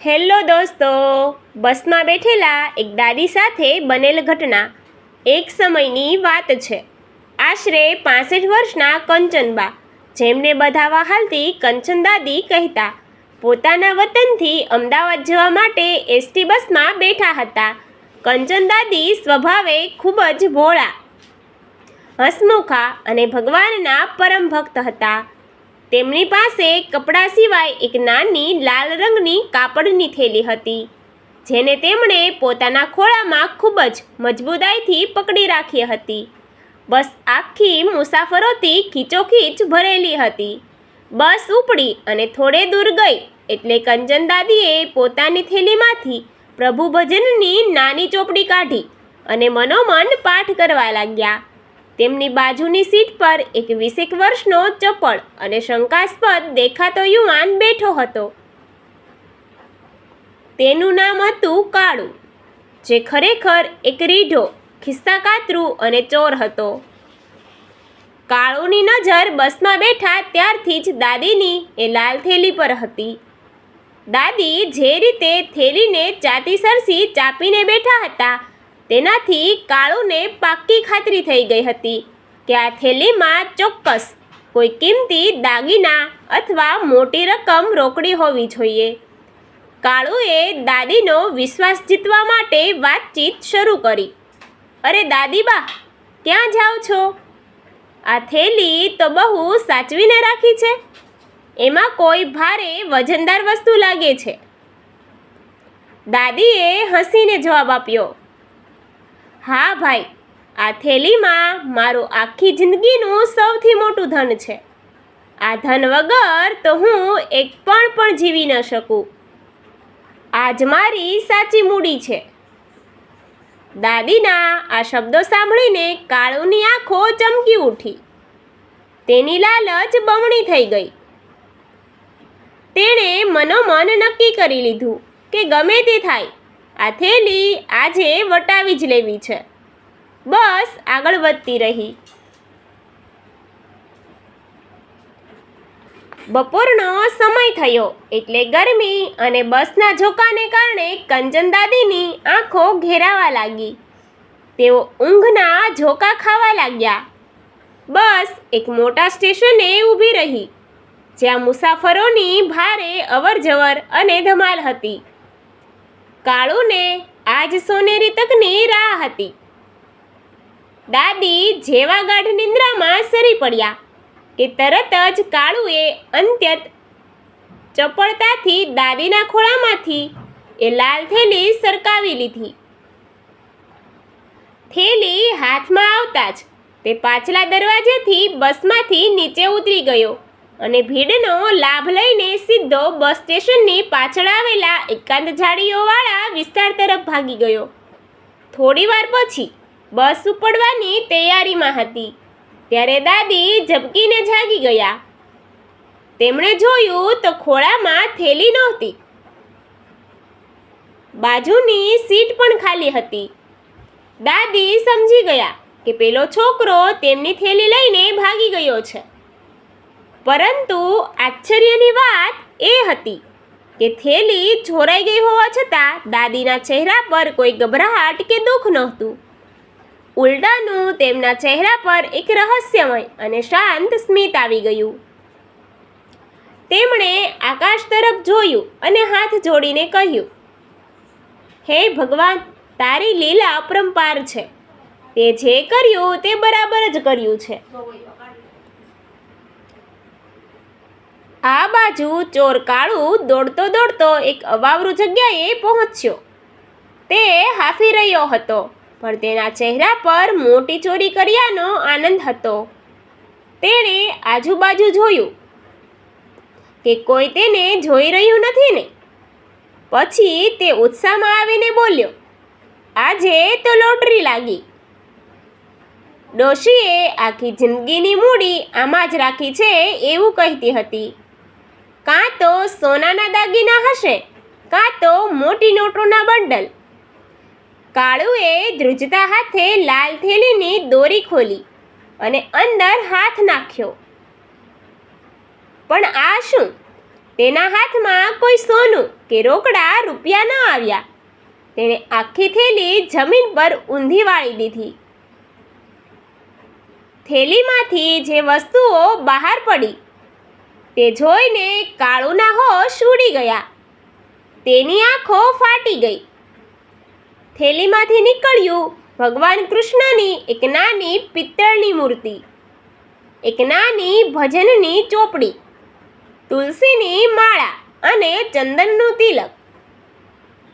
Hello દોસ્તો, બસમાં બેઠેલા એક દાદી સાથે બનેલ ઘટના. એક સમયની વાત છે. આશરે 65 વર્ષના કંચનબા, જેમને બધા વહાલથી કંચન દાદી કહેતા, પોતાના વતનથી અમદાવાદ જવા માટે એસટી બસમાં બેઠા હતા. કંચન દાદી સ્વભાવે ખૂબ જ ભોળા, હસમુખા અને ભગવાનના પરમ ભક્ત હતા. તેમની પાસે કપડાં સિવાય એક નાની લાલ રંગની કાપડની થેલી હતી, જેને તેમણે પોતાના ખોળામાં ખૂબ જ મજબૂતાઈથી પકડી રાખી હતી. બસ આખી મુસાફરોથી ખીચોખીચ ભરેલી હતી. બસ ઉપડી અને થોડે દૂર ગઈ એટલે કંચન દાદીએ પોતાની થેલીમાંથી પ્રભુ ભજનની નાની ચોપડી કાઢી અને મનોમન પાઠ કરવા લાગ્યા. તેમની બાજુની સીટ પર એક 20 વર્ષનો ચપળ અને શંકાસ્પદ દેખાતો યુવાન બેઠો હતો. તેનું નામ હતું કાળુ, જે ખરેખર એક રીઢો, ખિસ્સાકાતરું અને ચોર હતો. કાળુની નજર બસમાં બેઠા ત્યારથી જ દાદીની એ લાલ થેલી પર હતી. દાદી જે રીતે થેલીને ચાતી સરસી ચાપીને બેઠા હતા, તેનાથી કાળુને પાક્કી ખાતરી થઈ ગઈ હતી કે આ થેલીમાં ચોક્કસ કોઈ કિંમતી દાગીના અથવા મોટી રકમ રોકડી હોવી જોઈએ. કાળુએ દાદીનો વિશ્વાસ જીતવા માટે વાતચીત શરૂ કરી. અરે દાદીબા, ક્યાં જાઓ છો? આ થેલી તો બહુ સાચવીને રાખી છે. એમાં કોઈ ભારે વજનદાર વસ્તુ લાગે છે. દાદીએ હસીને જવાબ આપ્યો, હા ભાઈ, આ થેલીમાં મારું આખી જિંદગીનું સૌથી મોટું ધન છે. આ ધન વગર તો હું એક પણ જીવી ન શકું. આ જ મારી સાચી મૂડી છે. દાદીના આ શબ્દો સાંભળીને કાળુની આંખો ચમકી ઉઠી. તેની લાલચ બમણી થઈ ગઈ. તેણે મનોમન નક્કી કરી લીધું કે ગમે તે થાય, આ થેલી આજે વટાવી જ લેવી છે. બસ આગળ વધતી રહી. બપોરનો સમય થયો એટલે ગરમી અને બસના ઝોકાને કારણે કંચન દાદીની આંખો ઘેરાવા લાગી. તેઓ ઊંઘના ઝોકા ખાવા લાગ્યા. બસ એક મોટા સ્ટેશને ઊભી રહી, જ્યાં મુસાફરોની ભારે અવરજવર અને ધમાલ હતી. કાળુને આજ સોનેરી તકની રાહ હતી. દાદી જેવા ગાઢ નિંદ્રામાં સરી પડ્યા કે તરત જ કાળુએ અત્યંત ચપળતાથી દાદીના ખોળામાંથી એ લાલ થેલી સરકાવી લીધી. થેલી હાથમાં આવતા જ તે પાછલા દરવાજેથી બસમાંથી નીચે ઉતરી ગયો અને ભીડનો લાભ લઈને સીધો બસ સ્ટેશનની પાછળ આવેલા એકાંત ઝાડીઓવાળા વિસ્તાર તરફ ભાગી ગયો. થોડી વાર પછી બસ ઉપડવાની તૈયારીમાં હતી ત્યારે દાદી ઝબકીને જાગી ગયા. તેમણે જોયું તો ખોળામાં થેલી નહોતી. બાજુની સીટ પણ ખાલી હતી. દાદી સમજી ગયા કે પેલો છોકરો તેમની થેલી લઈને ભાગી ગયો છે. પરંતુ આશ્ચર્યની વાત એ હતી કે થેલી ચોરાઈ ગઈ હોવા છતાં દાદીના ચહેરા પર કોઈ ગભરાટ કે દુઃખ નહોતું. ઉલટાનું તેમના ચહેરા પર એક રહસ્યમય અને શાંત સ્મિત આવી ગયું. તેમણે આકાશ તરફ જોયું અને હાથ જોડીને કહ્યું, હે ભગવાન, તારી લીલા અપરંપાર છે. તે જે કર્યું તે બરાબર જ કર્યું છે. આ બાજુ ચોર કાળુ દોડતો દોડતો એક અવાવરૂ જગ્યાએ પહોંચ્યો. તે હાંફી રહ્યો હતો, પણ તેના ચહેરા પર મોટી ચોરી કર્યાનો આનંદ હતો. તેણે આજુબાજુ જોયું કે કોઈ તેને જોઈ રહ્યું નથી ને. પછી તે ઉત્સાહમાં આવીને બોલ્યો, આજે તો લોટરી લાગી. ડોશીએ આખી જિંદગીની મૂડી આમાં જ રાખી છે એવું કહેતી હતી. કાં તો સોનાના દાગીના હશે, કાં તો મોટી નોટોના બંડલ. કાળુએ ધ્રુજતા હાથે લાલ થેલીની દોરી ખોલી અને અંદર હાથ નાખ્યો. પણ આ શું? તેના હાથમાં કોઈ સોનું કે રોકડા રૂપિયા ન આવ્યા. તેણે આખી થેલી જમીન પર ઊંધી વાળી દીધી. થેલીમાંથી જે વસ્તુઓ બહાર પડી તે જોઈને કાળુના હોશ ઉડી ગયા. તેની આંખો ફાટી ગઈ. થેલીમાંથી નીકળ્યું ભગવાન કૃષ્ણની એક નાની પિત્તળની મૂર્તિ, એક નાની ભજનની ચોપડી, તુલસીની માળા અને ચંદનનું તિલક,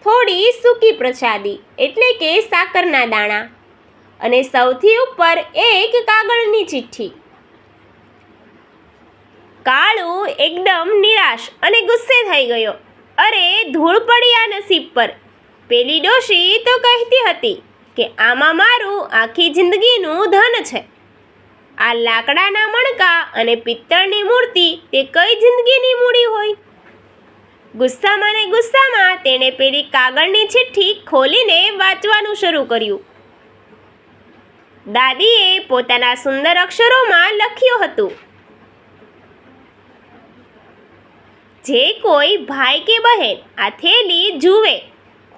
થોડી સૂકી પ્રસાદી એટલે કે સાકરના દાણા અને સૌથી ઉપર એક કાગળની ચિઠ્ઠી. કાળુ એકદમ નિરાશ અને ગુસ્સે થઈ ગયો. અરે ધૂળ પડી આ નસીબ પર. પેલી ડોશી તો કહેતી હતી કે આમાં મારું આખી જિંદગીનું ધન છે. આ લાકડાના મણકા અને પિત્તળની મૂર્તિ તે કઈ જિંદગીની મૂડી હોય? ગુસ્સામાં ને ગુસ્સામાં તેણે પેલી કાગળની ચિઠ્ઠી ખોલીને વાંચવાનું શરૂ કર્યું. દાદીએ પોતાના સુંદર અક્ષરોમાં લખ્યું હતું, જે કોઈ ભાઈ કે બહેન આ થેલી જુએ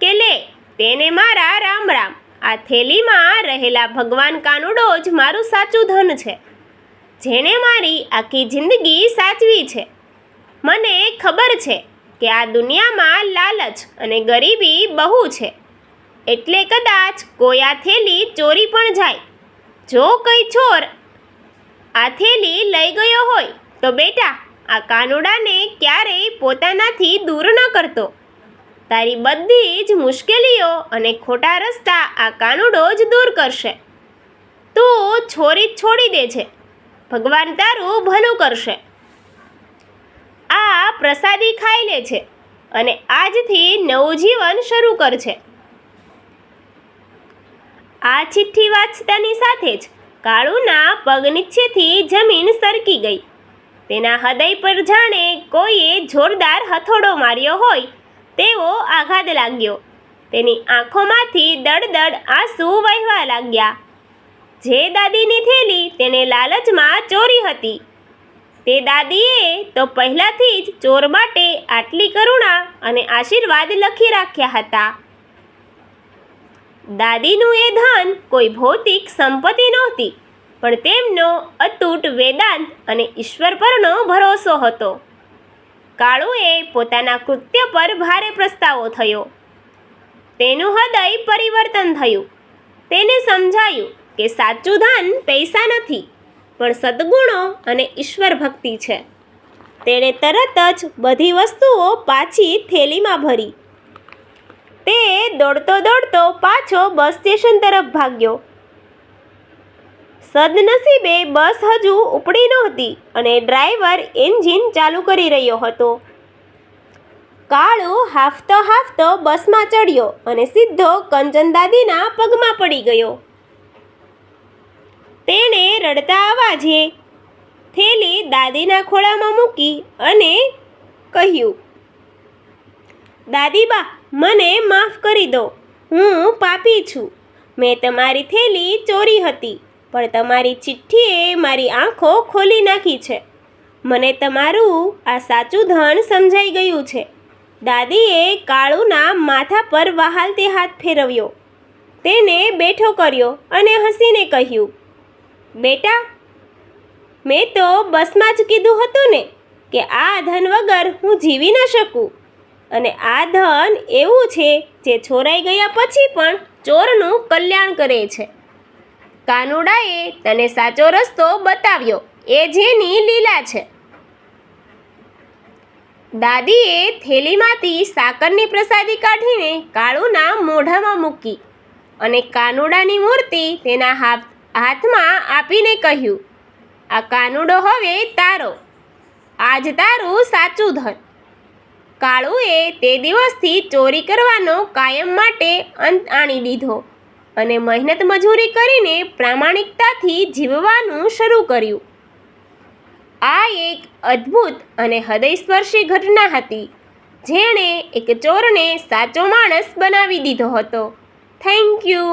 કે લે તેને મારા રામ રામ. આ થેલીમાં રહેલા ભગવાન કાનુડો જ મારું સાચું ધન છે, જેણે મારી આખી જિંદગી સાચવી છે. મને ખબર છે કે આ દુનિયામાં લાલચ અને ગરીબી બહુ છે, એટલે કદાચ કોઈ આ થેલી ચોરી પણ જાય. જો કોઈ ચોર આ થેલી લઈ ગયો હોય તો બેટા આ કાનુડાને ક્યારેય પોતાનાથી દૂર ન કરતો. તારી બધી જ મુશ્કેલીઓ અને ખોટા રસ્તા આ કાનુડો જ દૂર કરશે. તું છોરી છોડી દે છે, ભગવાન તારું ભલું કરશે. આ પ્રસાદી ખાઈ લે છે અને આજથી નવું જીવન શરૂ કરશે. આ ચિઠ્ઠી વાંચતાની સાથે જ કાળુના પગ નીચેથી જમીન સરકી ગઈ. તેના હૃદય પર જાણે કોઈએ જોરદાર હથોડો માર્યો હોય તેવો આઘાત લાગ્યો. તેની આંખોમાંથી દળદળ આંસુ વહેવા લાગ્યા. જે દાદીની થેલી તેને લાલચમાં ચોરી હતી, તે દાદીએ તો પહેલાંથી જ ચોર માટે આટલી કરુણા અને આશીર્વાદ લખી રાખ્યા હતા. દાદીનું એ ધન કોઈ ભૌતિક સંપત્તિ નહોતી, પણ તેમનો અતૂટ વેદાંત અને ઈશ્વર પરનો ભરોસો હતો. કાળુએ પોતાના કૃત્ય પર ભારે પસ્તાવો થયો. તેનું હૃદય પરિવર્તન થયું. તેને સમજાયું કે સાચું ધન પૈસા નથી, પણ સદ્ગુણો અને ઈશ્વર ભક્તિ છે. તેણે તરત જ બધી વસ્તુઓ પાછી થેલીમાં ભરી. તે દોડતો દોડતો પાછો બસ સ્ટેશન તરફ ભાગ્યો. સદનસીબે બસ હજુ ઉપડી નહોતી અને ડ્રાઈવર એન્જિન ચાલુ કરી રહ્યો હતો. કાળુ હાંફતો હાંફતો બસમાં ચડ્યો અને સીધો કંચન દાદીના પગમાં પડી ગયો. તેણે રડતા અવાજે થેલી દાદીના ખોળામાં મૂકી અને કહ્યું, દાદીબા, મને માફ કરી દો. હું પાપી છું. મેં તમારી થેલી ચોરી હતી, પણ તમારી ચિઠ્ઠીએ મારી આંખો ખોલી નાખી છે. મને તમારું આ સાચું ધન સમજાઈ ગયું છે. દાદીએ કાળુના માથા પર વહાલતે હાથ ફેરવ્યો. તેને બેઠો કર્યો અને હસીને કહ્યું, બેટા, મેં તો બસમાં જ કીધું હતું ને કે આ ધન વગર હું જીવી ન શકું. અને આ ધન એવું છે જે ચોરાઈ ગયા પછી પણ ચોરનું કલ્યાણ કરે છે. કાનુડાએ તને સાચો રસ્તો બતાવ્યો, એ જેની લીલા છે. દાદીએ થેલીમાંથી સાકરની પ્રસાદી કાઢીને કાળુના મોઢામાં મૂકી અને કાનુડાની મૂર્તિ તેના હાથમાં આપીને કહ્યું, આ કાનુડો હવે તારો. આજ તારું સાચું ધન. કાળુએ તે દિવસથી ચોરી કરવાનો કાયમ માટે અંત આણી દીધો અને મહેનત મજૂરી કરીને પ્રામાણિકતાથી જીવવાનું શરૂ કર્યું. આ એક અદ્ભુત અને હૃદયસ્પર્શી ઘટના હતી, જેણે એક ચોરને સાચો માણસ બનાવી દીધો હતો. Thank you.